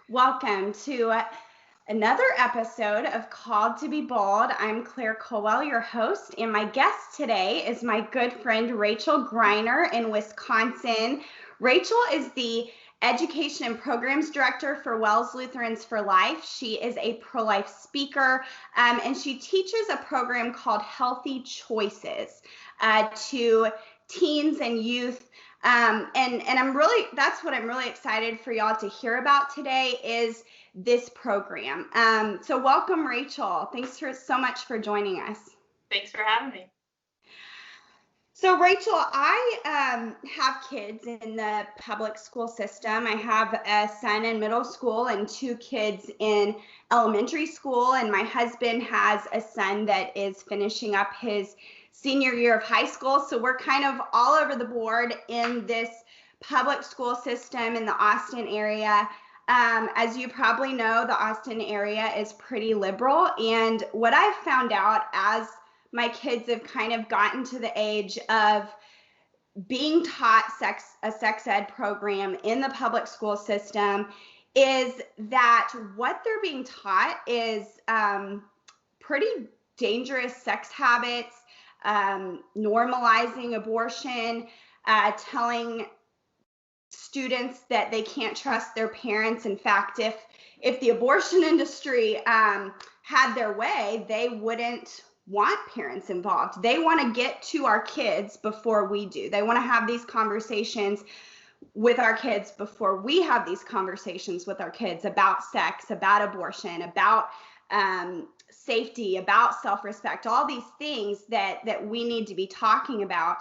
Welcome to another episode of Called to be Bold. I'm Claire Colwell, your host, and my guest today is my good friend Rachel Greiner in Wisconsin. Rachel is the Education and Programs Director for WELS Lutherans For Life. She is a pro-life speaker, and she teaches a program called Healthy Choices to teens and youth. And that's what I'm really excited for y'all to hear about today is this program. So welcome, Rachel. Thanks so much for joining us. Thanks for having me. So Rachel, I have kids in the public school system. I have a son in middle school and two kids in elementary school. And my husband has a son that is finishing up his senior year of high school. So we're kind of all over the board in this public school system in the Austin area. As you probably know, the Austin area is pretty liberal. And what I've found out as my kids have kind of gotten to the age of being taught a sex ed program in the public school system is that what they're being taught is pretty dangerous sex habits, normalizing abortion, telling students that they can't trust their parents. In fact, if the abortion industry had their way, they wouldn't want parents involved. They want to get to our kids before we do. They want to have these conversations with our kids before we have these conversations with our kids about sex, about abortion, about safety, about self-respect, all these things that we need to be talking about.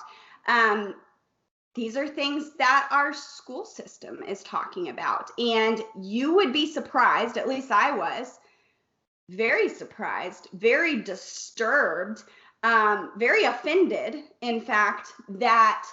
These are things that our school system is talking about. And you would be surprised, at least I was, very surprised, very disturbed, very offended, in fact, that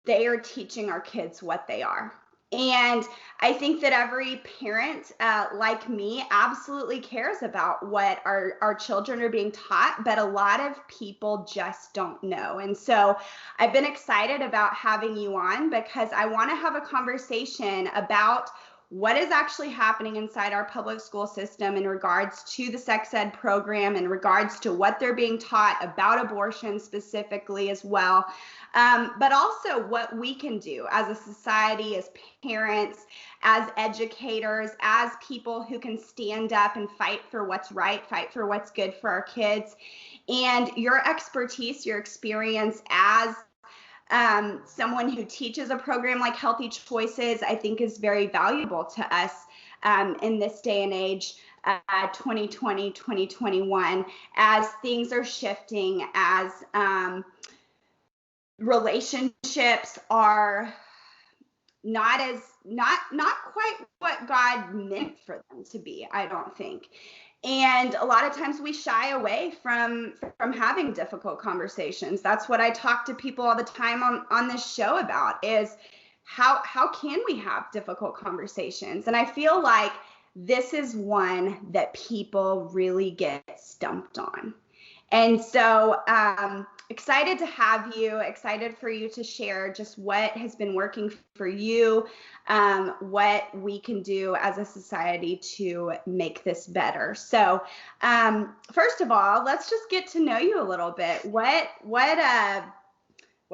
they are teaching our kids what they are. And I think that every parent like me absolutely cares about what our children are being taught, but a lot of people just don't know. And so I've been excited about having you on because I want to have a conversation about what is actually happening inside our public school system in regards to the sex ed program, in regards to what they're being taught about abortion specifically as well, but also what we can do as a society, as parents, as educators, as people who can stand up and fight for what's right, fight for what's good for our kids. And your expertise, your experience as someone who teaches a program like Healthy Choices, I think is very valuable to us in this day and age, 2020, 2021, as things are shifting, as relationships are not quite what God meant for them to be, I don't think. And a lot of times we shy away from having difficult conversations. That's what I talk to people all the time on this show about, is how can we have difficult conversations? And I feel like this is one that people really get stumped on. And so excited to have you, excited for you to share just what has been working for you, what we can do as a society to make this better. So first of all, let's just get to know you a little bit. What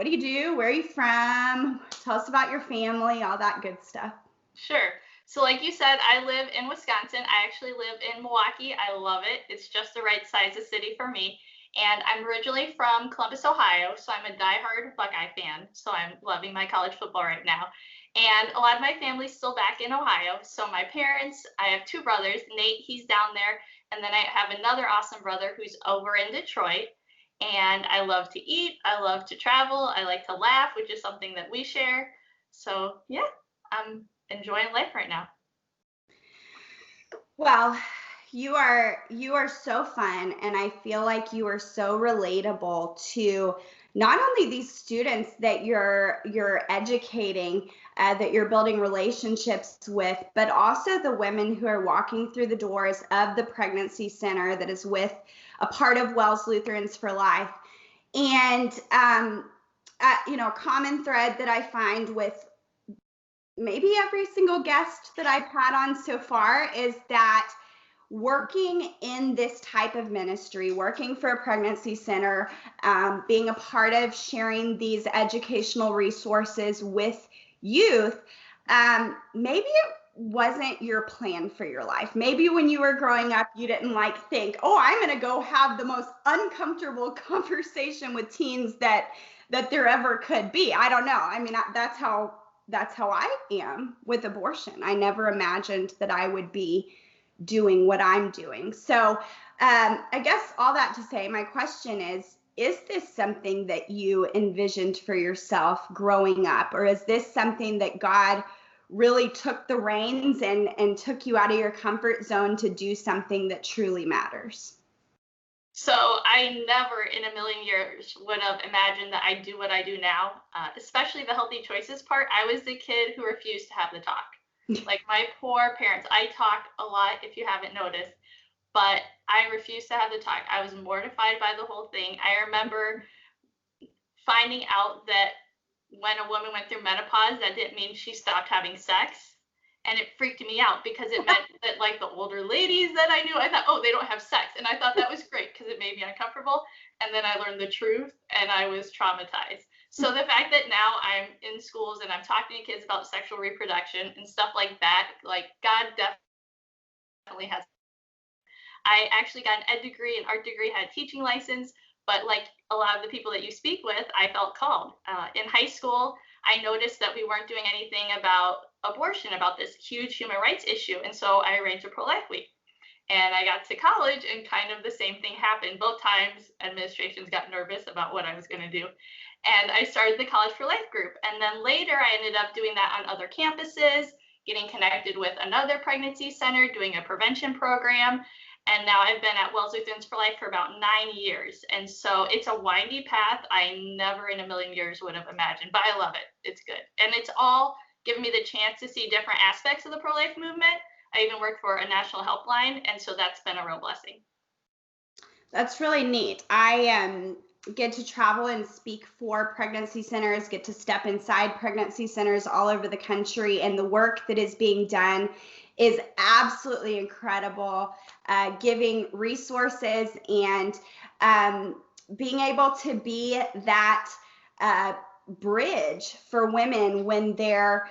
do you do? Where are you from? Tell us about your family, all that good stuff. Sure. So like you said, I live in Wisconsin. I actually live in Milwaukee. I love it. It's just the right size of city for me. And I'm originally from Columbus, Ohio, so I'm a diehard Buckeye fan. So I'm loving my college football right now. And a lot of my family's still back in Ohio. So my parents, I have two brothers. Nate, he's down there. And then I have another awesome brother who's over in Detroit. And I love to eat. I love to travel. I like to laugh, which is something that we share. So yeah, I'm enjoying life right now. Well, you are so fun, and I feel like you are so relatable to not only these students that you're educating, that you're building relationships with, but also the women who are walking through the doors of the pregnancy center that is with a part of WELS Lutherans for Life. And common thread that I find with maybe every single guest that I've had on so far is that working in this type of ministry, working for a pregnancy center, being a part of sharing these educational resources with youth, maybe it wasn't your plan for your life. Maybe when you were growing up, you didn't think, oh, I'm going to go have the most uncomfortable conversation with teens that there ever could be. I don't know. I mean, that's how I am with abortion. I never imagined that I would be doing what I'm doing. So I guess all that to say, my question is this something that you envisioned for yourself growing up? Or is this something that God really took the reins and took you out of your comfort zone to do something that truly matters? So I never in a million years would have imagined that I'd do what I do now, especially the healthy choices part. I was the kid who refused to have the talk. Like my poor parents, I talk a lot if you haven't noticed, but I refused to have the talk. I was mortified by the whole thing. I remember finding out that when a woman went through menopause, that didn't mean she stopped having sex. And it freaked me out because it meant that like the older ladies that I knew, I thought, oh, they don't have sex. And I thought that was great because it made me uncomfortable. And then I learned the truth and I was traumatized. So the fact that now I'm in schools and I'm talking to kids about sexual reproduction and stuff like that, like God definitely has. I actually got an ed degree, an art degree, had a teaching license, but like a lot of the people that you speak with, I felt called. In high school, I noticed that we weren't doing anything about abortion, about this huge human rights issue. And so I arranged a pro-life week. And I got to college and kind of the same thing happened. Both times administrations got nervous about what I was going to do. And I started the College for Life group. And then later I ended up doing that on other campuses, getting connected with another pregnancy center, doing a prevention program. And now I've been at WELS Lutherans For Life for about 9 years. And so it's a windy path I never in a million years would have imagined, but I love it. It's good. And it's all given me the chance to see different aspects of the pro-life movement. I even work for a national helpline, and so that's been a real blessing. That's really neat. I get to travel and speak for pregnancy centers, get to step inside pregnancy centers all over the country, and the work that is being done is absolutely incredible. Giving resources and being able to be that bridge for women when they're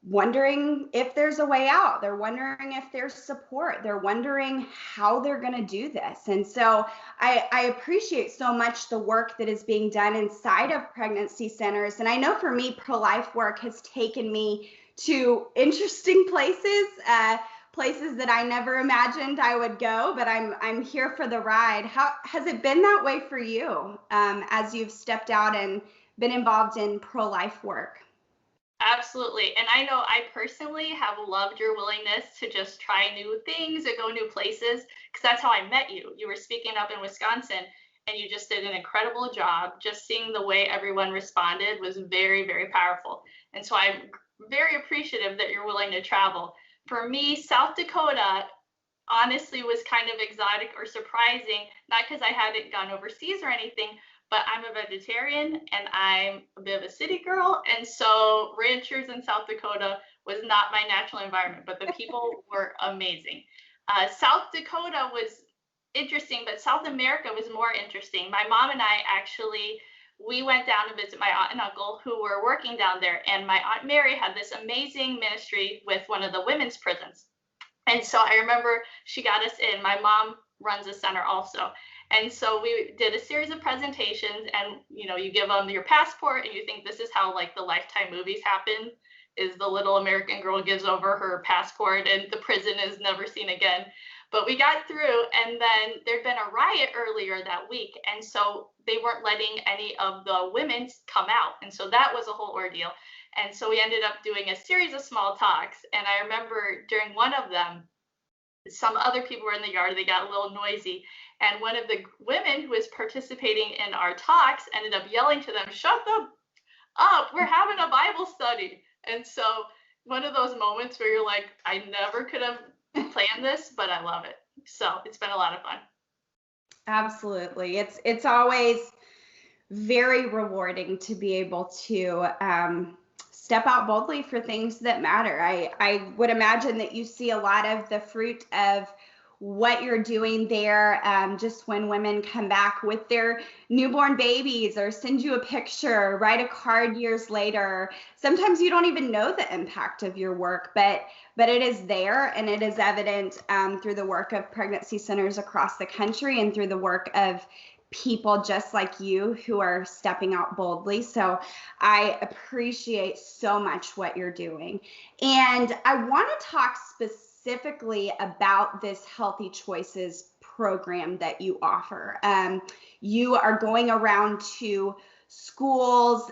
wondering if there's a way out. They're wondering if there's support. They're wondering how they're going to do this. And so I appreciate so much the work that is being done inside of pregnancy centers. And I know for me, ProLife Work has taken me to interesting places, places that I never imagined I would go, but I'm here for the ride. How has it been that way for you as you've stepped out and been involved in pro-life work? Absolutely. And I know I personally have loved your willingness to just try new things and go new places because that's how I met you. You were speaking up in Wisconsin and you just did an incredible job. Just seeing the way everyone responded was very, very powerful. And so I'm very appreciative that you're willing to travel. For me, South Dakota honestly was kind of exotic or surprising, not because I hadn't gone overseas or anything, but I'm a vegetarian and I'm a bit of a city girl. And so ranchers in South Dakota was not my natural environment, but the people were amazing. South Dakota was interesting, but South America was more interesting. My mom and I actually, we went down to visit my aunt and uncle who were working down there. And my Aunt Mary had this amazing ministry with one of the women's prisons. And so I remember she got us in. My mom runs a center also. And so we did a series of presentations and you give them your passport and you think this is how like the Lifetime movies happen, is the little American girl gives over her passport and the prison is never seen again. But we got through, and then there'd been a riot earlier that week. And so they weren't letting any of the women come out. And so that was a whole ordeal. And so we ended up doing a series of small talks. And I remember during one of them, some other people were in the yard, they got a little noisy. And one of the women who was participating in our talks ended up yelling to them, "Shut them up, we're having a Bible study." And so one of those moments where you're like, I never could have planned this, but I love it. So it's been a lot of fun. Absolutely. It's always very rewarding to be able to step out boldly for things that matter. I would imagine that you see a lot of the fruit of what you're doing there, just when women come back with their newborn babies or send you a picture, write a card years later. Sometimes you don't even know the impact of your work, but it is there, and it is evident through the work of pregnancy centers across the country and through the work of people just like you who are stepping out boldly. So I appreciate so much what you're doing. And I want to talk specifically about this Healthy Choices program that you offer. You are going around to schools,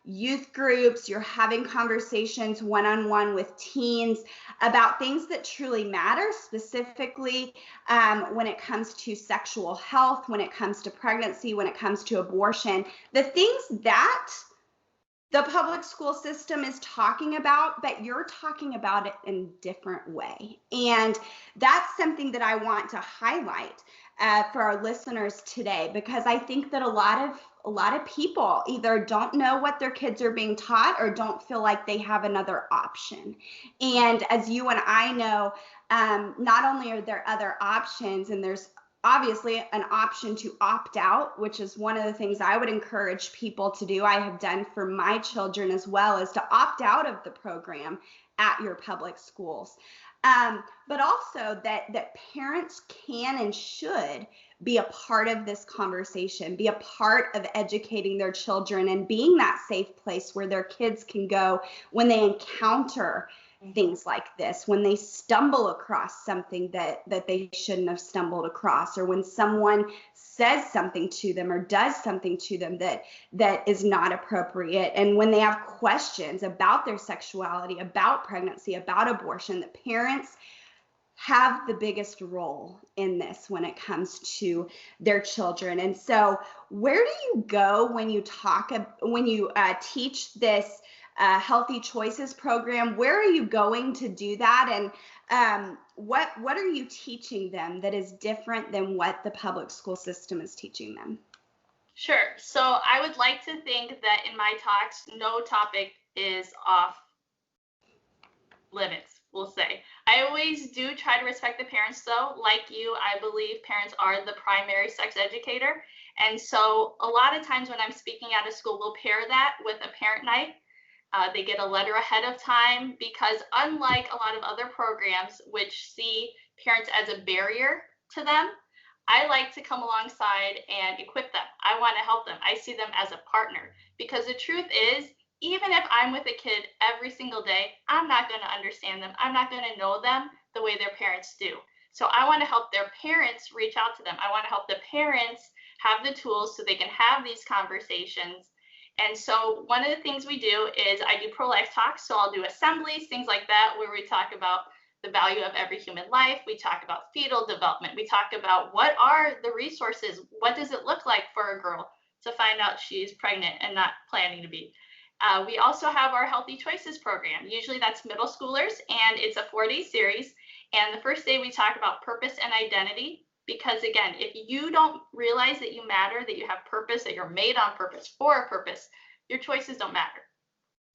youth groups, you're having conversations one-on-one with teens about things that truly matter, specifically when it comes to sexual health, when it comes to pregnancy, when it comes to abortion, the things that the public school system is talking about, but you're talking about it in a different way. And that's something that I want to highlight for our listeners today, because I think that a lot of people either don't know what their kids are being taught or don't feel like they have another option. And as you and I know, not only are there other options, and there's obviously an option to opt out, which is one of the things I would encourage people to do. I have done for my children as well, is to opt out of the program at your public schools. But also that parents can and should be a part of this conversation, be a part of educating their children and being that safe place where their kids can go when they encounter things like this, when they stumble across something that they shouldn't have stumbled across, or when someone says something to them or does something to them that is not appropriate, and when they have questions about their sexuality, about pregnancy, about abortion. The parents have the biggest role in this when it comes to their children. And so where do you go when you teach this Healthy Choices program? Where are you going to do that? And what are you teaching them that is different than what the public school system is teaching them? Sure. So I would like to think that in my talks, no topic is off limits, we'll say. I always do try to respect the parents, though. Like you, I believe parents are the primary sex educator. And so a lot of times when I'm speaking at a school, we'll pair that with a parent night. They get a letter ahead of time, because unlike a lot of other programs which see parents as a barrier to them, I like to come alongside and equip them. I want to help them. I see them as a partner, because the truth is, even if I'm with a kid every single day, I'm not going to understand them. I'm not going to know them the way their parents do. So I want to help their parents reach out to them. I want to help the parents have the tools so they can have these conversations. And so one of the things we do is I do pro-life talks. So I'll do assemblies, things like that, where we talk about the value of every human life. We talk about fetal development. We talk about what are the resources? What does it look like for a girl to find out she's pregnant and not planning to be? We also have our Healthy Choices program. Usually that's middle schoolers, and it's a 4-day series. And the first day we talk about purpose and identity, because again, if you don't realize that you matter, that you have purpose, that you're made on purpose for a purpose, your choices don't matter.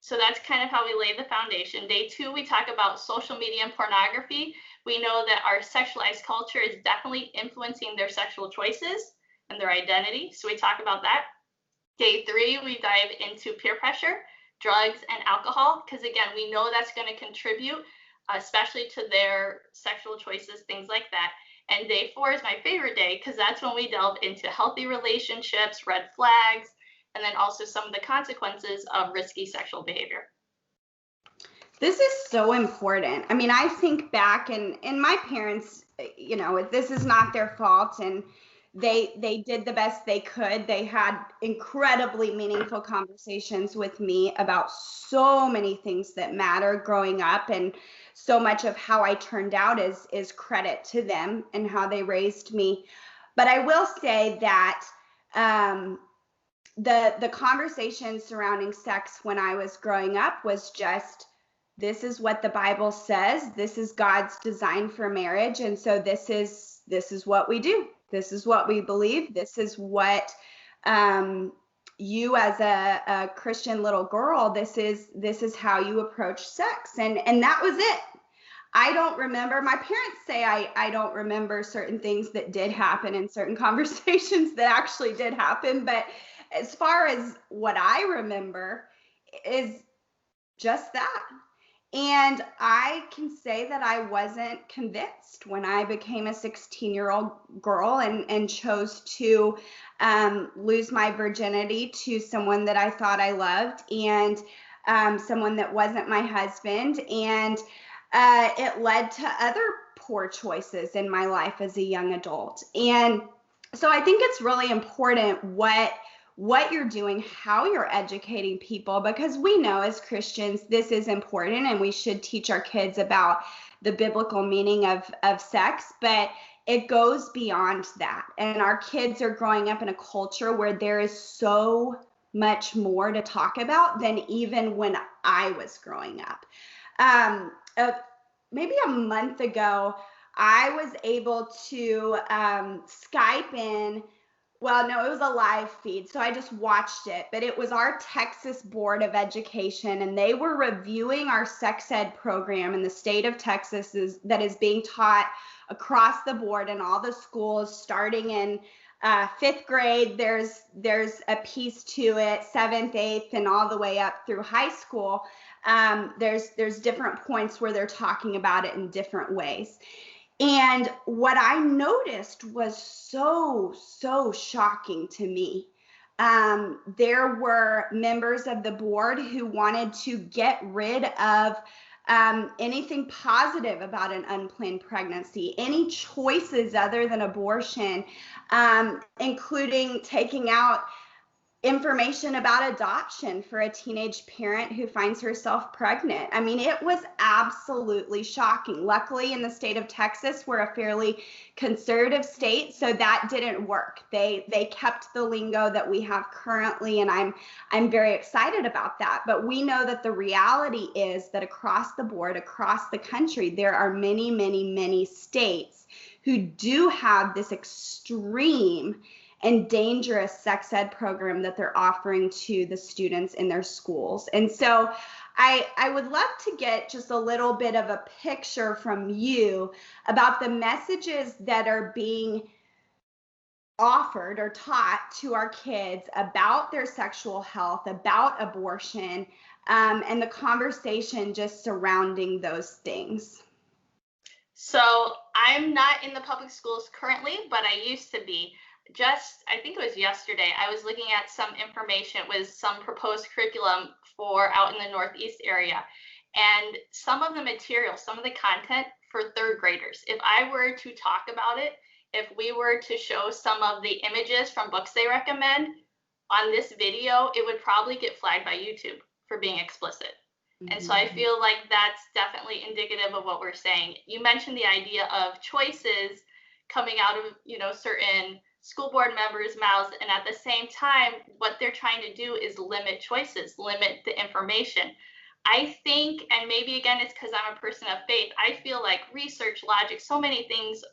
So that's kind of how we lay the foundation. Day 2, we talk about social media and pornography. We know that our sexualized culture is definitely influencing their sexual choices and their identity. So we talk about that. Day 3, we dive into peer pressure, drugs, and alcohol, because again, we know that's going to contribute, especially to their sexual choices, things like that. And day 4 is my favorite day, because that's when we delve into healthy relationships, red flags, and then also some of the consequences of risky sexual behavior. This is so important. I mean, I think back, and my parents, this is not their fault, and they did the best they could. They had incredibly meaningful conversations with me about so many things that matter growing up, and so much of how I turned out is credit to them and how they raised me. But I will say that the conversation surrounding sex when I was growing up was just, this is what the Bible says. This is God's design for marriage, and so this is what we do. This is what we believe. This is what you as a Christian little girl, this is how you approach sex. And that was it. I don't remember. My parents say I don't remember certain things that did happen in certain conversations that actually did happen. But as far as what I remember is just that. And I can say that I wasn't convinced when I became a 16-year-old girl and chose to lose my virginity to someone that I thought I loved, and someone that wasn't my husband. And it led to other poor choices in my life as a young adult. And so I think it's really important what you're doing, how you're educating people, because we know as Christians this is important and we should teach our kids about the biblical meaning of sex, but it goes beyond that. And our kids are growing up in a culture where there is so much more to talk about than even when I was growing up. Maybe a month ago, I was able to Skype in. Well, no, it was a live feed, so I just watched it. But it was our Texas Board of Education, and they were reviewing our sex ed program in the state of Texas that is being taught across the board in all the schools, starting in fifth grade. There's a piece to it, seventh, eighth, and all the way up through high school. There's different points where they're talking about it in different ways. And what I noticed was so shocking to me. There were members of the board who wanted to get rid of anything positive about an unplanned pregnancy, any choices other than abortion, including taking out information about adoption for a teenage parent who finds herself pregnant. I mean, it was absolutely shocking. Luckily, in the state of Texas, we're a fairly conservative state, so that didn't work. They kept the lingo that we have currently, and I'm very excited about that. But we know that the reality is that across the board, across the country, there are many states who do have this extreme and dangerous sex ed program that they're offering to the students in their schools. And so I would love to get just a little bit of a picture from you about the messages that are being offered or taught to our kids about their sexual health, about abortion, and the conversation just surrounding those things. So I'm not in the public schools currently, but I used to be. I think it was yesterday, I was looking at some information with some proposed curriculum for out in the Northeast area. And some of the material, some of the content for third graders, if I were to talk about it, if we were to show some of the images from books they recommend on this video, it would probably get flagged by YouTube for being explicit. Mm-hmm. And so I feel like that's definitely indicative of what we're saying. You mentioned the idea of choices coming out of, certain school board members' mouths, and at the same time, what they're trying to do is limit choices, limit the information. I think, and maybe again, it's because I'm a person of faith, I feel like research, logic, so many things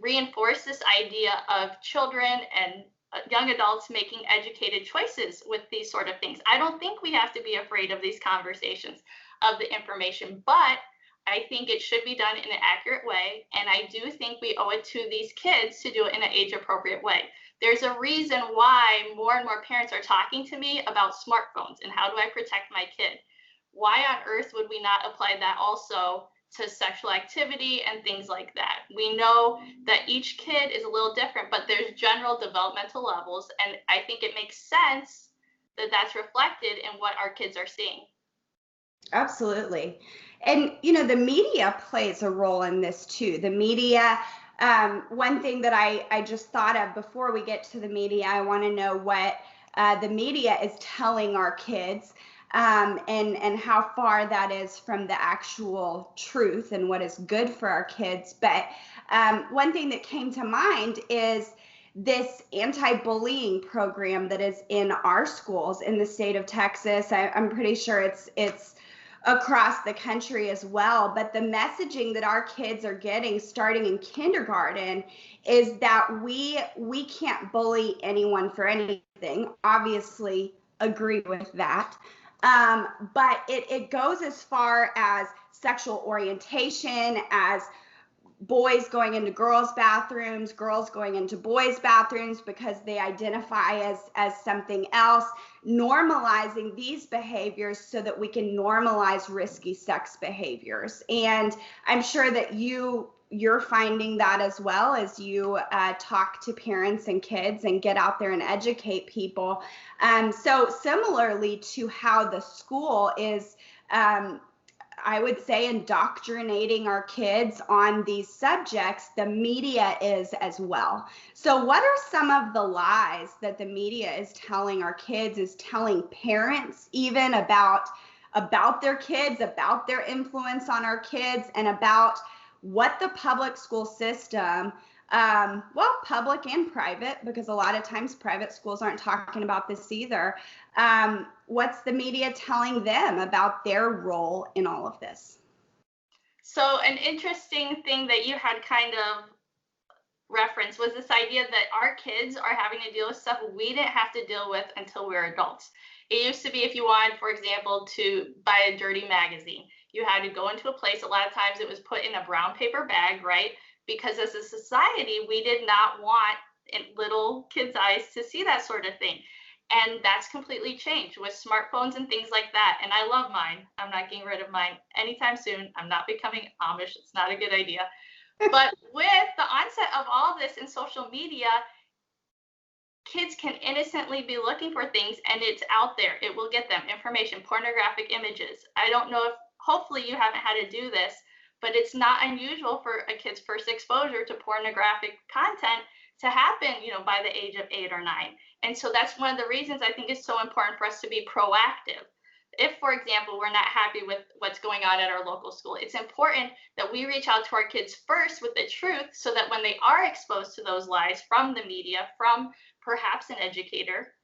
reinforce this idea of children and young adults making educated choices with these sort of things. I don't think we have to be afraid of these conversations, of the information, but I think it should be done in an accurate way, and I do think we owe it to these kids to do it in an age-appropriate way. There's a reason why more and more parents are talking to me about smartphones and how do I protect my kid. Why on earth would we not apply that also to sexual activity and things like that? We know that each kid is a little different, but there's general developmental levels, and I think it makes sense that that's reflected in what our kids are seeing. Absolutely. And, the media plays a role in this too. The media, one thing that I just thought of before we get to the media, I want to know what the media is telling our kids and how far that is from the actual truth and what is good for our kids. But one thing that came to mind is this anti-bullying program that is in our schools in the state of Texas. I'm pretty sure it's across the country as well. But the messaging that our kids are getting starting in kindergarten is that we can't bully anyone for anything. everything. Obviously, agree with that. But it goes as far as sexual orientation, as boys going into girls' bathrooms, girls going into boys' bathrooms because they identify as something else, normalizing these behaviors so that we can normalize risky sex behaviors. And I'm sure that you're finding that as well as you talk to parents and kids and get out there and educate people. So similarly to how the school is I would say indoctrinating our kids on these subjects, the media is as well. So what are some of the lies that the media is telling our kids, is telling parents even about their kids, about their influence on our kids, and about what the public school system, well, public and private, because a lot of times private schools aren't talking about this either. What's the media telling them about their role in all of this? So an interesting thing that you had kind of referenced was this idea that our kids are having to deal with stuff we didn't have to deal with until we were adults. It used to be if you wanted, for example, to buy a dirty magazine, you had to go into a place. A lot of times it was put in a brown paper bag, right? Because as a society, we did not want little kids' eyes to see that sort of thing. And that's completely changed with smartphones and things like that. And I love mine. I'm not getting rid of mine anytime soon. I'm not becoming Amish. It's not a good idea. But with the onset of all this in social media, kids can innocently be looking for things and it's out there. It will get them information, pornographic images. I don't know if, hopefully you haven't had to do this, but it's not unusual for a kid's first exposure to pornographic content to happen, by the age of 8 or 9. And so that's one of the reasons I think it's so important for us to be proactive. If, for example, we're not happy with what's going on at our local school, it's important that we reach out to our kids first with the truth so that when they are exposed to those lies from the media, from perhaps an educator,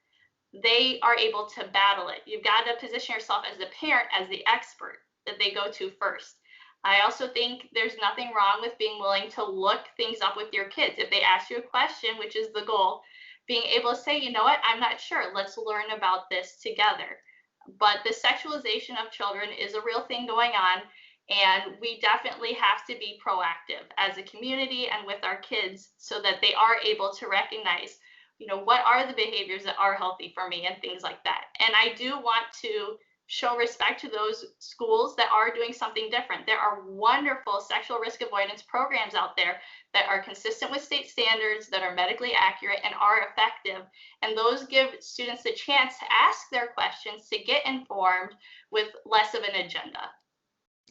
they are able to battle it. You've got to position yourself as the parent, as the expert that they go to first. I also think there's nothing wrong with being willing to look things up with your kids. If they ask you a question, which is the goal, being able to say, you know what, I'm not sure. Let's learn about this together. But the sexualization of children is a real thing going on, and we definitely have to be proactive as a community and with our kids so that they are able to recognize, what are the behaviors that are healthy for me and things like that. And I do want to show respect to those schools that are doing something different. There are wonderful sexual risk avoidance programs out there that are consistent with state standards, that are medically accurate and are effective. And those give students the chance to ask their questions, to get informed with less of an agenda.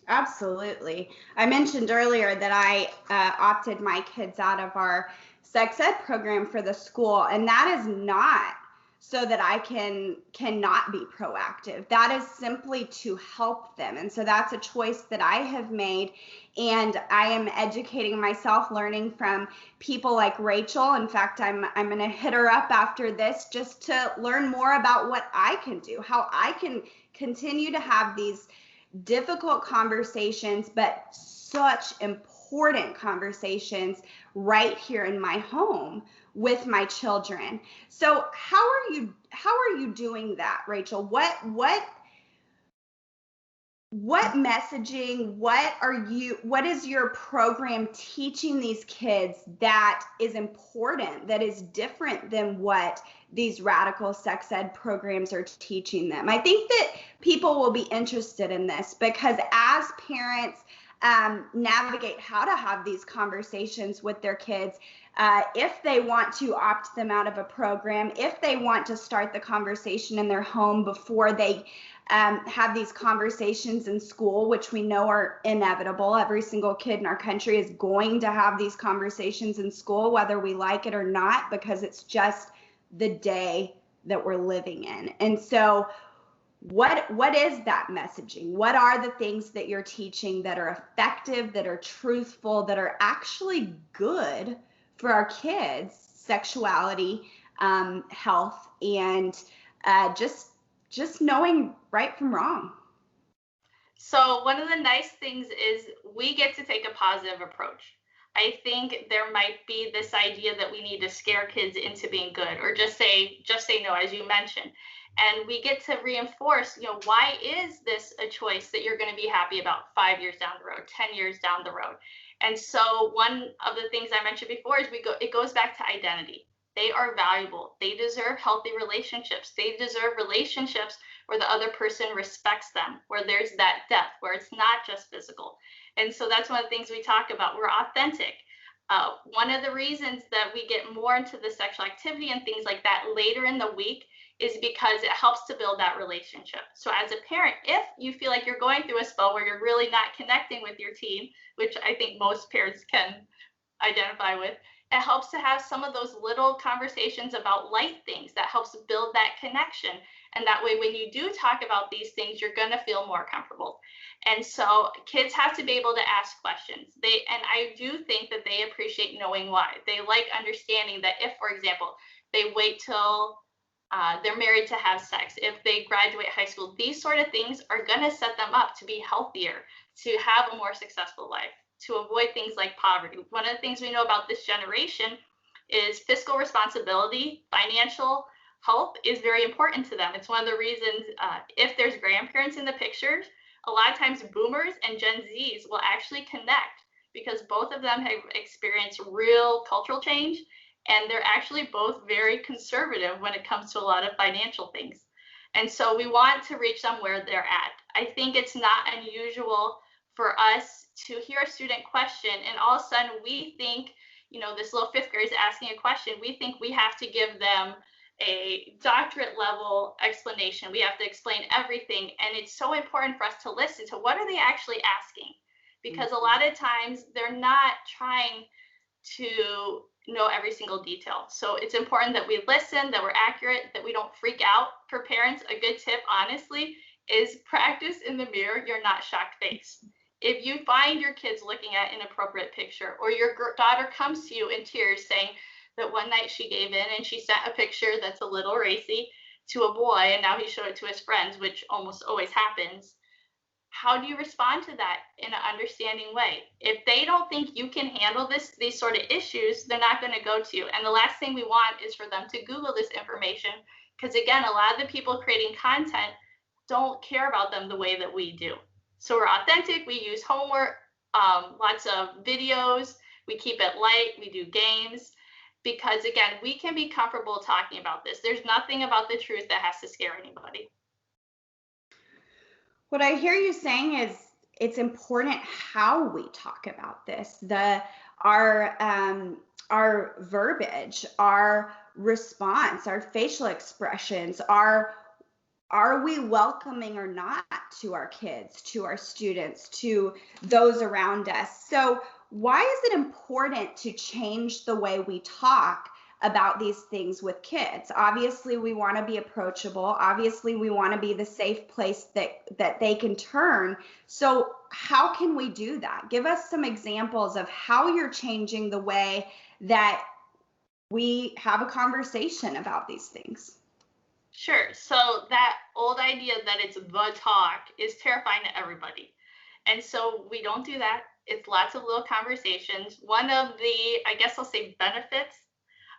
Absolutely. I mentioned earlier that I opted my kids out of our sex ed program for the school, and that is not so that I cannot be proactive. That is simply to help them. And so that's a choice that I have made. And I am educating myself, learning from people like Rachel. In fact, I'm going to hit her up after this just to learn more about what I can do, how I can continue to have these difficult conversations, but such important conversations right here in my home with my children. So how are you doing that, Rachel? What messaging, what is your program teaching these kids that is important, that is different than what these radical sex ed programs are teaching them? I think that people will be interested in this because as parents navigate how to have these conversations with their kids, if they want to opt them out of a program, if they want to start the conversation in their home before they have these conversations in school, which we know are inevitable. Every single kid in our country is going to have these conversations in school, whether we like it or not, because it's just the day that we're living in. And so what is that messaging? What are the things that you're teaching that are effective, that are truthful, that are actually good for our kids' sexuality, health, and just knowing right from wrong? So one of the nice things is we get to take a positive approach. I think there might be this idea that we need to scare kids into being good, or just say no, as you mentioned. And we get to reinforce, why is this a choice that you're going to be happy about 5 years down the road, 10 years down the road? And so one of the things I mentioned before is it goes back to identity. They are valuable. They deserve healthy relationships. They deserve relationships where the other person respects them, where there's that depth, where it's not just physical. And so that's one of the things we talk about. We're authentic. One of the reasons that we get more into the sexual activity and things like that later in the week is because it helps to build that relationship. So as a parent, if you feel like you're going through a spell where you're really not connecting with your teen, which I think most parents can identify with, it helps to have some of those little conversations about light things that helps build that connection. And that way, when you do talk about these things, you're going to feel more comfortable. And so kids have to be able to ask questions. And I do think that they appreciate knowing why. They like understanding that if, for example, they wait till they're married to have sex, if they graduate high school, these sort of things are going to set them up to be healthier, to have a more successful life, to avoid things like poverty. One of the things we know about this generation is fiscal responsibility, financial health is very important to them. It's one of the reasons if there's grandparents in the pictures, a lot of times boomers and Gen Zs will actually connect because both of them have experienced real cultural change, and they're actually both very conservative when it comes to a lot of financial things. And so we want to reach them where they're at. I think it's not unusual for us to hear a student question and all of a sudden we think, this little fifth grader is asking a question, we think we have to give them a doctorate level explanation. We have to explain everything. And it's so important for us to listen to what are they actually asking? Because a lot of times they're not trying to know every single detail. So it's important that we listen, that we're accurate, that we don't freak out. For parents, a good tip, honestly, is practice in the mirror your not shocked face. If you find your kids looking at an inappropriate picture, or your daughter comes to you in tears saying that one night she gave in and she sent a picture that's a little racy to a boy and now he showed it to his friends, which almost always happens, how do you respond to that in an understanding way? If they don't think you can handle these sort of issues, they're not going to go to you. And the last thing we want is for them to Google this information, because again, a lot of the people creating content don't care about them the way that we do. So we're authentic, we use homework, lots of videos, we keep it light, we do games, because again, we can be comfortable talking about this. There's nothing about the truth that has to scare anybody. What I hear you saying is it's important how we talk about this. Our verbiage, our response, our facial expressions, are we welcoming or not to our kids, to our students, to those around us? So why is it important to change the way we talk about these things with kids? Obviously, we want to be approachable. Obviously, we want to be the safe place that they can turn. So how can we do that? Give us some examples of how you're changing the way that we have a conversation about these things. Sure. So that old idea that it's the talk is terrifying to everybody. And so we don't do that. It's lots of little conversations. One of the, I guess I'll say, benefits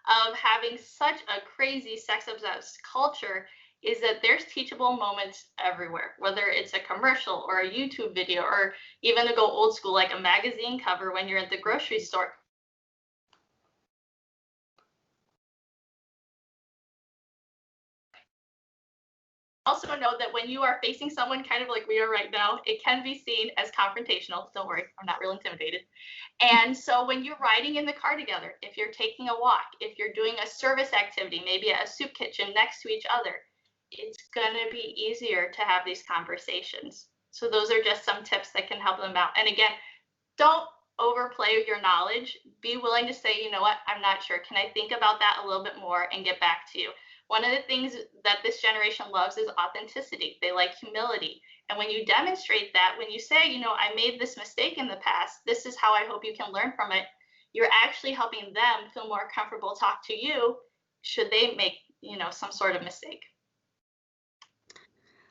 of having such a crazy sex obsessed culture is that there's teachable moments everywhere, whether it's a commercial or a YouTube video, or even to go old school, like a magazine cover when you're at the grocery store. Also know that when you are facing someone kind of like we are right now, it can be seen as confrontational. Don't worry, I'm not real intimidated. And so when you're riding in the car together, if you're taking a walk, if you're doing a service activity, maybe at a soup kitchen next to each other, it's going to be easier to have these conversations. So those are just some tips that can help them out. And again, don't overplay your knowledge. Be willing to say, you know what, I'm not sure. Can I think about that a little bit more and get back to you? One of the things that this generation loves is authenticity. They like humility. And when you demonstrate that, when you say, I made this mistake in the past, this is how I hope you can learn from it, you're actually helping them feel more comfortable to talk to you should they make, some sort of mistake.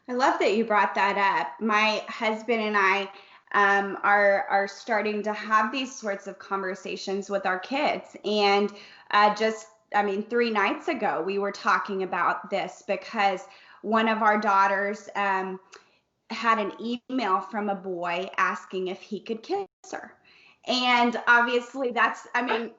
I love that you brought that up. My husband and I are starting to have these sorts of conversations with our kids. And just, I mean, 3 nights ago, we were talking about this because one of our daughters had an email from a boy asking if he could kiss her. And obviously that's, I mean,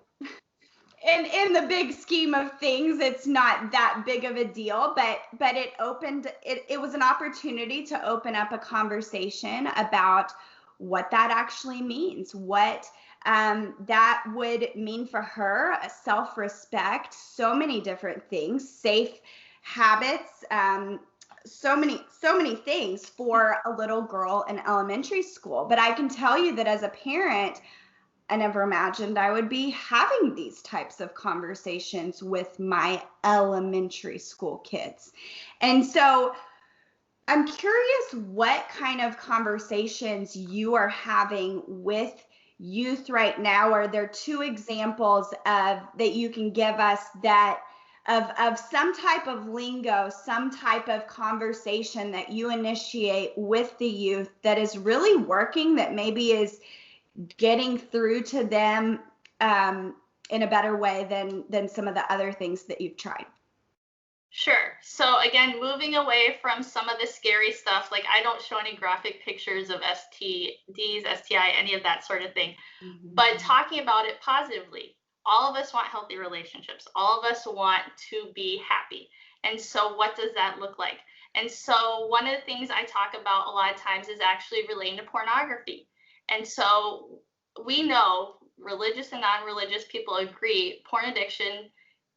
in the big scheme of things, it's not that big of a deal, but it was an opportunity to open up a conversation about what that actually means, what that would mean for her, self-respect, so many different things, safe habits, so many things for a little girl in elementary school. But I can tell you that as a parent, I never imagined I would be having these types of conversations with my elementary school kids. And so I'm curious what kind of conversations you are having with youth right now. Are there two examples of that you can give us that of some type of lingo, some type of conversation that you initiate with the youth that is really working, that maybe is getting through to them in a better way than some of the other things that you've tried? Sure. So again, moving away from some of the scary stuff, like I don't show any graphic pictures of STDs, STI, any of that sort of thing, but talking about it positively. All of us want healthy relationships. All of us want to be happy. And so what does that look like? And so one of the things I talk about a lot of times is actually relating to pornography. And so we know, religious and non-religious people agree, porn addiction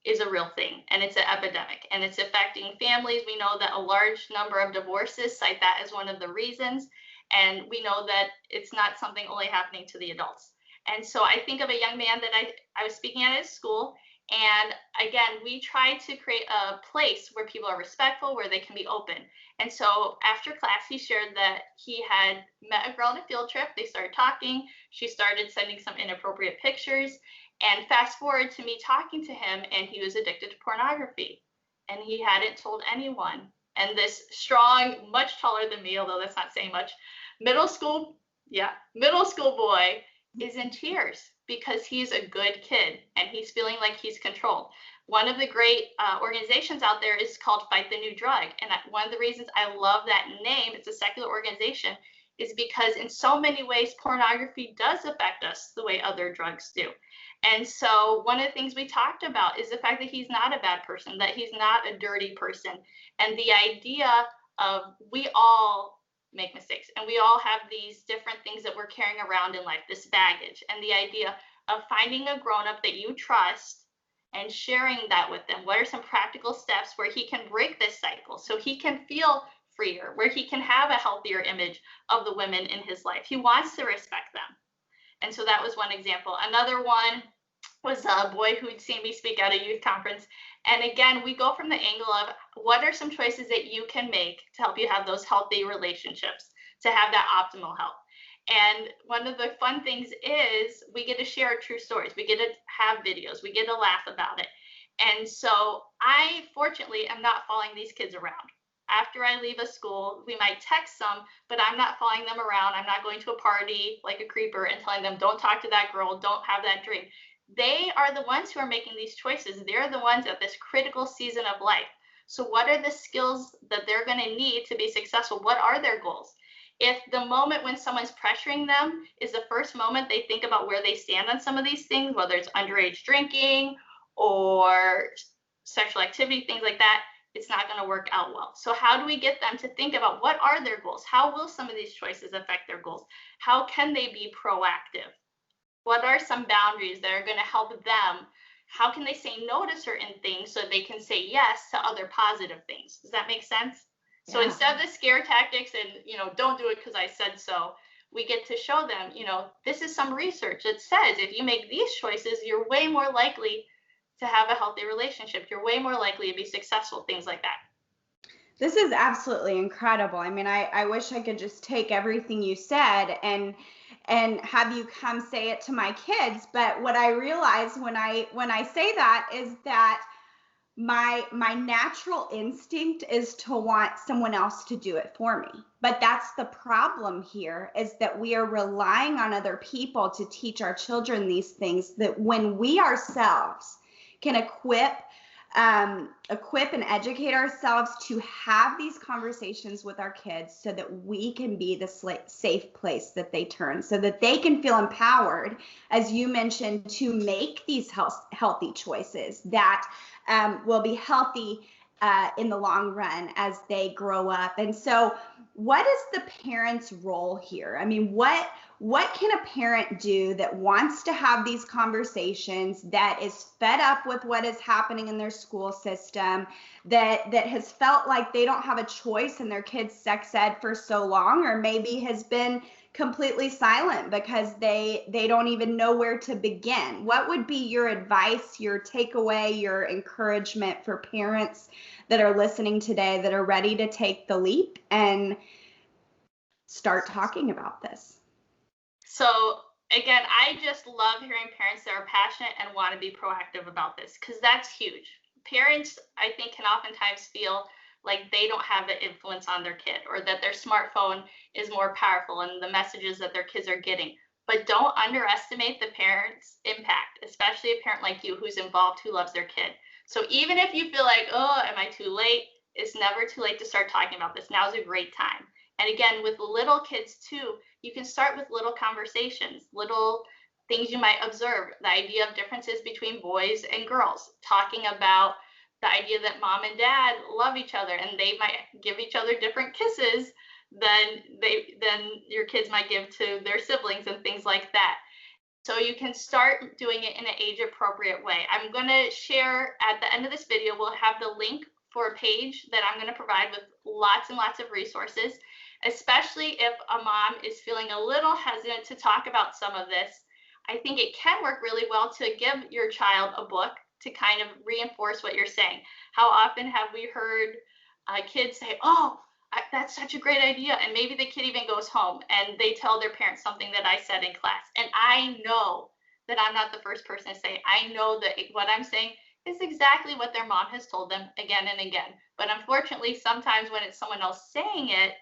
is a real thing, and it's an epidemic, and it's affecting families. We know that a large number of divorces cite that as one of the reasons, and we know that it's not something only happening to the adults. And so I think of a young man that I was speaking at his school, and again, we try to create a place where people are respectful, where they can be open. And so after class, he shared that he had met a girl on a field trip. They started talking. She started sending some inappropriate pictures. And fast forward to me talking to him, and he was addicted to pornography, and he hadn't told anyone. And this strong, much taller than me, although that's not saying much, middle school boy is in tears because he's a good kid and he's feeling like he's controlled. One of the great organizations out there is called Fight the New Drug. And one of the reasons I love that name, it's a secular organization, is because in so many ways, pornography does affect us the way other drugs do. And so one of the things we talked about is the fact that he's not a bad person, that he's not a dirty person. And the idea of we all make mistakes and we all have these different things that we're carrying around in life, this baggage, and the idea of finding a grown-up that you trust and sharing that with them. What are some practical steps where he can break this cycle so he can feel freer, where he can have a healthier image of the women in his life? He wants to respect them. And so that was one example. Another one was a boy who'd seen me speak at a youth conference. And again, we go from the angle of what are some choices that you can make to help you have those healthy relationships, to have that optimal health. And one of the fun things is we get to share true stories. We get to have videos. We get to laugh about it. And so I, fortunately, am not following these kids around. After I leave a school, we might text some, but I'm not following them around. I'm not going to a party like a creeper and telling them, don't talk to that girl, don't have that drink. They are the ones who are making these choices. They're the ones at this critical season of life. So what are the skills that they're going to need to be successful? What are their goals? If the moment when someone's pressuring them is the first moment they think about where they stand on some of these things, whether it's underage drinking or sexual activity, things like that, it's not going to work out well. So how do we get them to think about what are their goals? How will some of these choices affect their goals? How can they be proactive? What are some boundaries that are going to help them? How can they say no to certain things so they can say yes to other positive things? Does that make sense? Yeah. So instead of the scare tactics and, don't do it because I said so, we get to show them, this is some research that says if you make these choices, you're way more likely to have a healthy relationship. You're way more likely to be successful, things like that. This is absolutely incredible. I mean, I wish I could just take everything you said and have you come say it to my kids. But what I realize when I say that is that my natural instinct is to want someone else to do it for me. But that's the problem here, is that we are relying on other people to teach our children these things, that when we ourselves can equip and educate ourselves to have these conversations with our kids, so that we can be the safe place that they turn, so that they can feel empowered, as you mentioned, to make these healthy choices that will be healthy in the long run as they grow up. And so, what is the parent's role here? I mean, what can a parent do that wants to have these conversations, that is fed up with what is happening in their school system, that has felt like they don't have a choice in their kids' sex ed for so long, or maybe has been completely silent because they don't even know where to begin? What would be your advice, your takeaway, your encouragement for parents that are listening today, that are ready to take the leap and start talking about this? So again, I just love hearing parents that are passionate and want to be proactive about this, because that's huge. Parents, I think, can oftentimes feel like they don't have the influence on their kid, or that their smartphone is more powerful in the messages that their kids are getting. But don't underestimate the parent's impact, especially a parent like you who's involved, who loves their kid. So even if you feel like, oh, am I too late? It's never too late to start talking about this. Now's a great time. And again, with little kids too, you can start with little conversations, little things you might observe, the idea of differences between boys and girls, talking about the idea that mom and dad love each other and they might give each other different kisses than your kids might give to their siblings, and things like that. So you can start doing it in an age appropriate way. I'm going to share at the end of this video, we'll have the link for a page that I'm going to provide with lots and lots of resources, especially if a mom is feeling a little hesitant to talk about some of this. I think it can work really well to give your child a book to kind of reinforce what you're saying. How often have we heard kids say, oh, that's such a great idea, and maybe the kid even goes home and they tell their parents something that I said in class, and I know that I'm not the first person to say it. I know that what I'm saying is exactly what their mom has told them again and again. But unfortunately, sometimes when it's someone else saying it,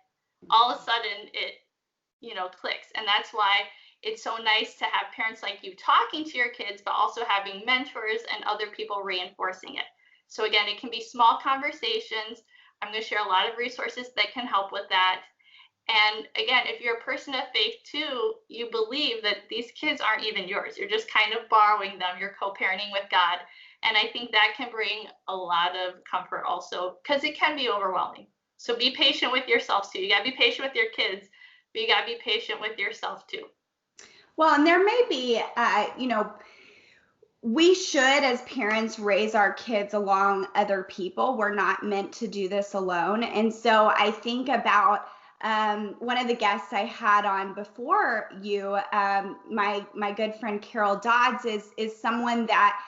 all of a sudden it clicks. And that's why it's so nice to have parents like you talking to your kids, but also having mentors and other people reinforcing it. So again, it can be small conversations. I'm going to share a lot of resources that can help with that. And again, if you're a person of faith too, you believe that these kids aren't even yours. You're just kind of borrowing them. You're co-parenting with God. And I think that can bring a lot of comfort also, because it can be overwhelming. So be patient with yourself too. You got to be patient with your kids, but you got to be patient with yourself too. Well, and there may be, we should, as parents, raise our kids along other people. We're not meant to do this alone. And so I think about one of the guests I had on before you, my good friend Carol Dodds, is someone that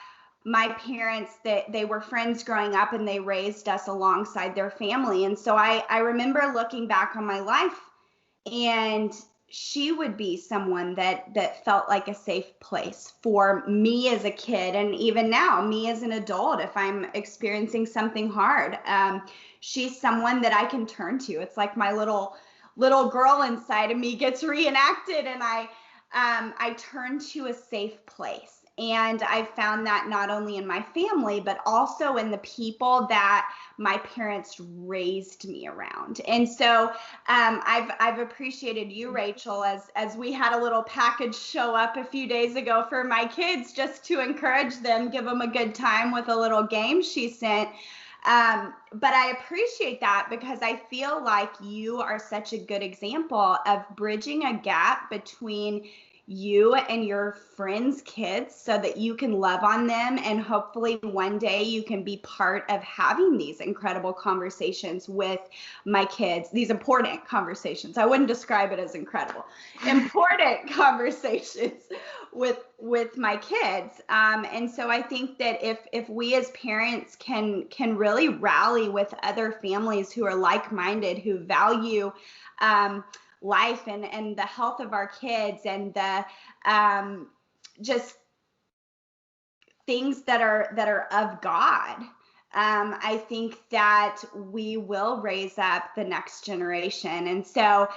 my parents, that they were friends growing up, and they raised us alongside their family. And so I remember looking back on my life, and she would be someone that felt like a safe place for me as a kid, and even now, me as an adult, if I'm experiencing something hard. She's someone that I can turn to. It's like my little girl inside of me gets reenacted, and I turn to a safe place. And I found that not only in my family, but also in the people that my parents raised me around. And so I've appreciated you, Rachel, as we had a little package show up a few days ago for my kids, just to encourage them, give them a good time with a little game she sent. But I appreciate that, because I feel like you are such a good example of bridging a gap between you and your friends' kids, so that you can love on them, and hopefully one day you can be part of having these incredible conversations with my kids, these important conversations. I wouldn't describe it as incredible. Important conversations with my kids. And so I think that if we as parents can really rally with other families who are like-minded, who value life and the health of our kids, and the just things that are of God, I think that we will raise up the next generation. And so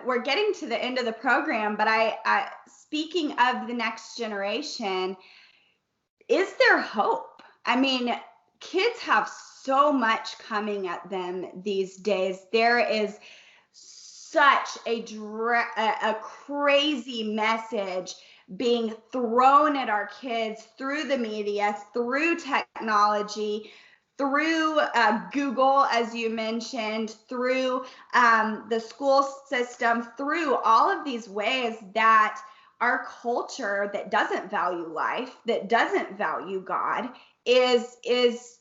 we're getting to the end of the program, but speaking of the next generation, is there hope? I mean, kids have so much coming at them these days. There is such a crazy message being thrown at our kids through the media, through technology, through Google, as you mentioned, through the school system, through all of these ways that our culture that doesn't value life, that doesn't value God, is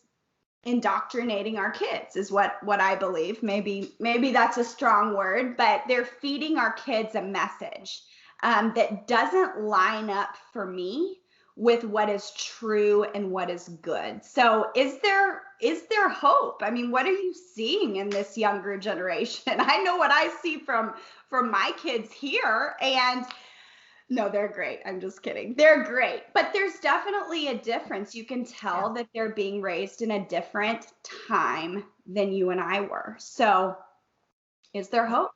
indoctrinating our kids, is what I believe. Maybe that's a strong word, but they're feeding our kids a message that doesn't line up for me with what is true and what is good. So is there hope? I mean, what are you seeing in this younger generation? I know what I see from my kids here, and no, they're great. I'm just kidding. They're great. But there's definitely a difference. You can tell that they're being raised in a different time than you and I were. So is there hope?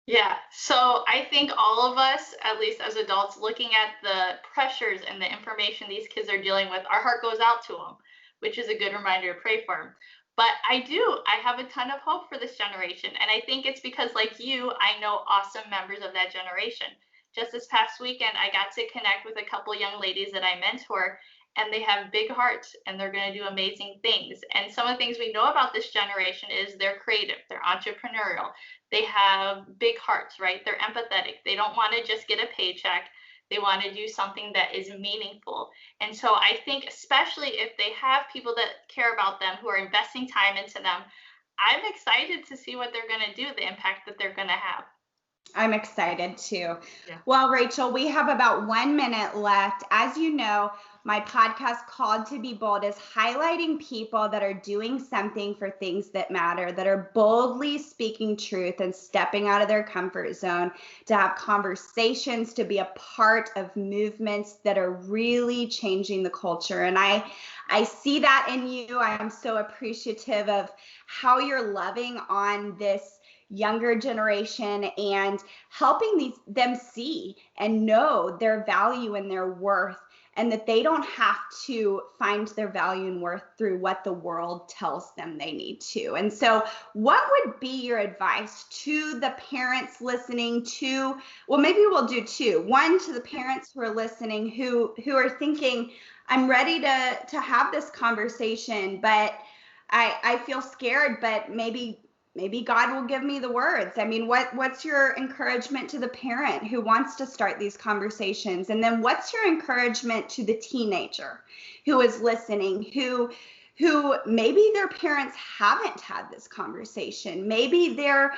Yeah. So I think all of us, at least as adults, looking at the pressures and the information these kids are dealing with, our heart goes out to them, which is a good reminder to pray for them. But I have a ton of hope for this generation. And I think it's because, like you, I know awesome members of that generation. Just this past weekend, I got to connect with a couple young ladies that I mentor, and they have big hearts and they're going to do amazing things. And some of the things we know about this generation is they're creative, they're entrepreneurial, they have big hearts, right? They're empathetic. They don't want to just get a paycheck. They want to do something that is meaningful. And so I think, especially if they have people that care about them who are investing time into them, I'm excited to see what they're going to do, the impact that they're going to have. I'm excited too. Yeah. Well, Rachel, we have about 1 minute left. As you know, my podcast, Called to Be Bold, is highlighting people that are doing something for things that matter, that are boldly speaking truth and stepping out of their comfort zone to have conversations, to be a part of movements that are really changing the culture. And I see that in you. I'm so appreciative of how you're loving on this younger generation and helping them see and know their value and their worth, and that they don't have to find their value and worth through what the world tells them they need to. And so what would be your advice to the parents listening to, well, maybe we'll do two. One, to the parents who are listening who are thinking, I'm ready to have this conversation, but I feel scared, but maybe God will give me the words. I mean, what's your encouragement to the parent who wants to start these conversations? And then what's your encouragement to the teenager who is listening, who maybe their parents haven't had this conversation? Maybe they're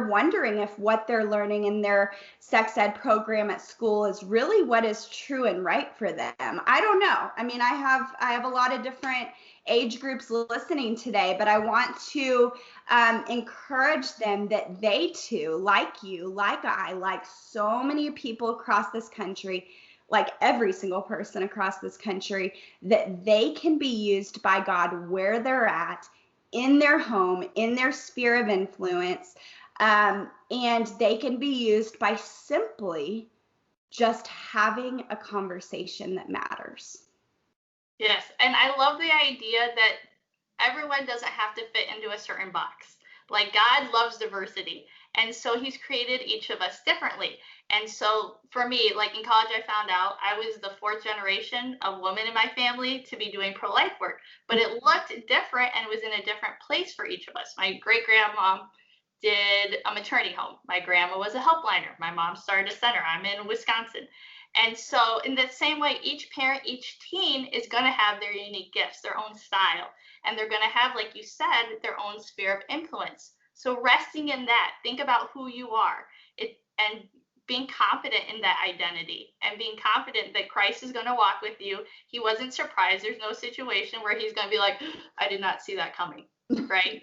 wondering if what they're learning in their sex ed program at school is really what is true and right for them. I don't know. I mean, I have a lot of different age groups listening today, but I want to encourage them that they too, like you, like I, like so many people across this country, like every single person across this country, that they can be used by God where they're at, in their home, in their sphere of influence, and they can be used by simply just having a conversation that matters. Yes, and I love the idea that everyone doesn't have to fit into a certain box. Like, God loves diversity, and so he's created each of us differently. And so for me, like in college, I found out I was the fourth generation of women in my family to be doing pro-life work, but it looked different and was in a different place for each of us. My great-grandma did a maternity home. My grandma was a helpliner. My mom started a center. I'm in Wisconsin. And so in the same way, each parent, each teen is going to have their unique gifts, their own style, and they're going to have, like you said, their own sphere of influence. So resting in that, think about who you are, and being confident in that identity, and being confident that Christ is going to walk with you. He wasn't surprised. There's no situation where he's going to be like, I did not see that coming, right?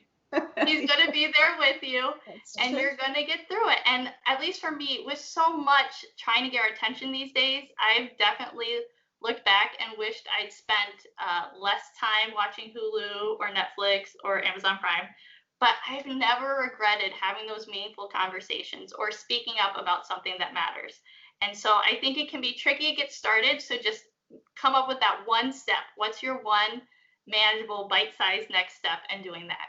He's going to be there with you, and you're going to get through it. And at least for me, with so much trying to get our attention these days, I've definitely look back and wished I'd spent less time watching Hulu or Netflix or Amazon Prime. But I've never regretted having those meaningful conversations or speaking up about something that matters. And so I think it can be tricky to get started. So just come up with that one step. What's your one manageable, bite-sized next step in doing that?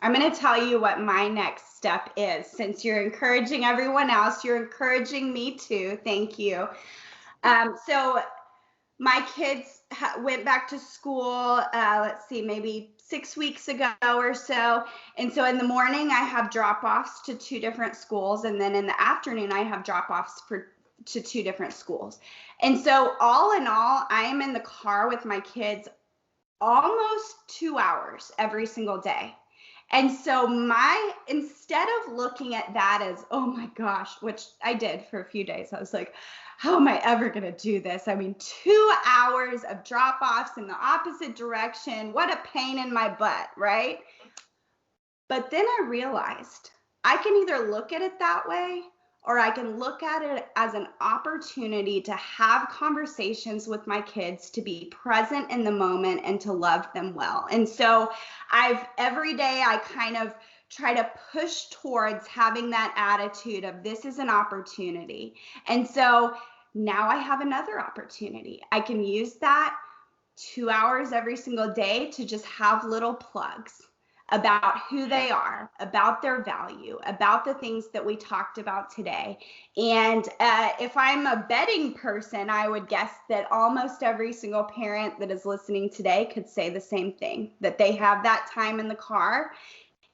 I'm going to tell you what my next step is. Since you're encouraging everyone else, you're encouraging me too. Thank you. So my kids went back to school, let's see, maybe 6 weeks ago or so. And so in the morning, I have drop-offs to 2 different schools. And then in the afternoon, I have drop-offs to 2 different schools. And so all in all, I am in the car with my kids almost 2 hours every single day. And so instead of looking at that as, oh my gosh, which I did for a few days, I was like, how am I ever going to do this? I mean, 2 hours of drop-offs in the opposite direction. What a pain in my butt, right? But then I realized I can either look at it that way, or I can look at it as an opportunity to have conversations with my kids, to be present in the moment and to love them well. And so every day I kind of try to push towards having that attitude of this is an opportunity. And so now I have another opportunity. I can use that 2 hours every single day to just have little plugs about who they are, about their value, about the things that we talked about today. And if I'm a betting person, I would guess that almost every single parent that is listening today could say the same thing, that they have that time in the car,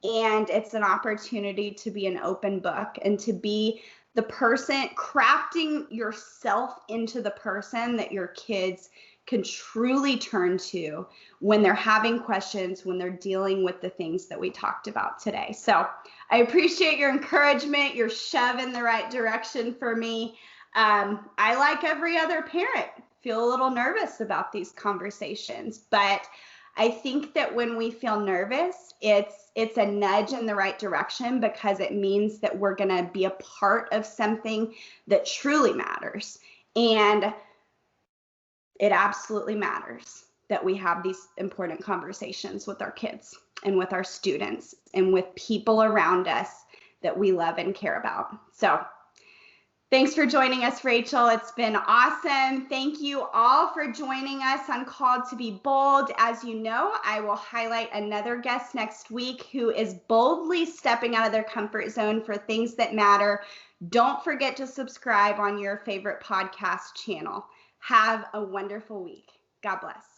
and it's an opportunity to be an open book and to be the person, crafting yourself into the person that your kids can truly turn to when they're having questions, when they're dealing with the things that we talked about today. So I appreciate your encouragement, your shove in the right direction for me. I, like every other parent, feel a little nervous about these conversations, but I think that when we feel nervous, it's a nudge in the right direction, because it means that we're going to be a part of something that truly matters. And it absolutely matters that we have these important conversations with our kids and with our students and with people around us that we love and care about. So thanks for joining us, Rachel. It's been awesome. Thank you all for joining us on Called to Be Bold. As you know, I will highlight another guest next week who is boldly stepping out of their comfort zone for things that matter. Don't forget to subscribe on your favorite podcast channel. Have a wonderful week. God bless.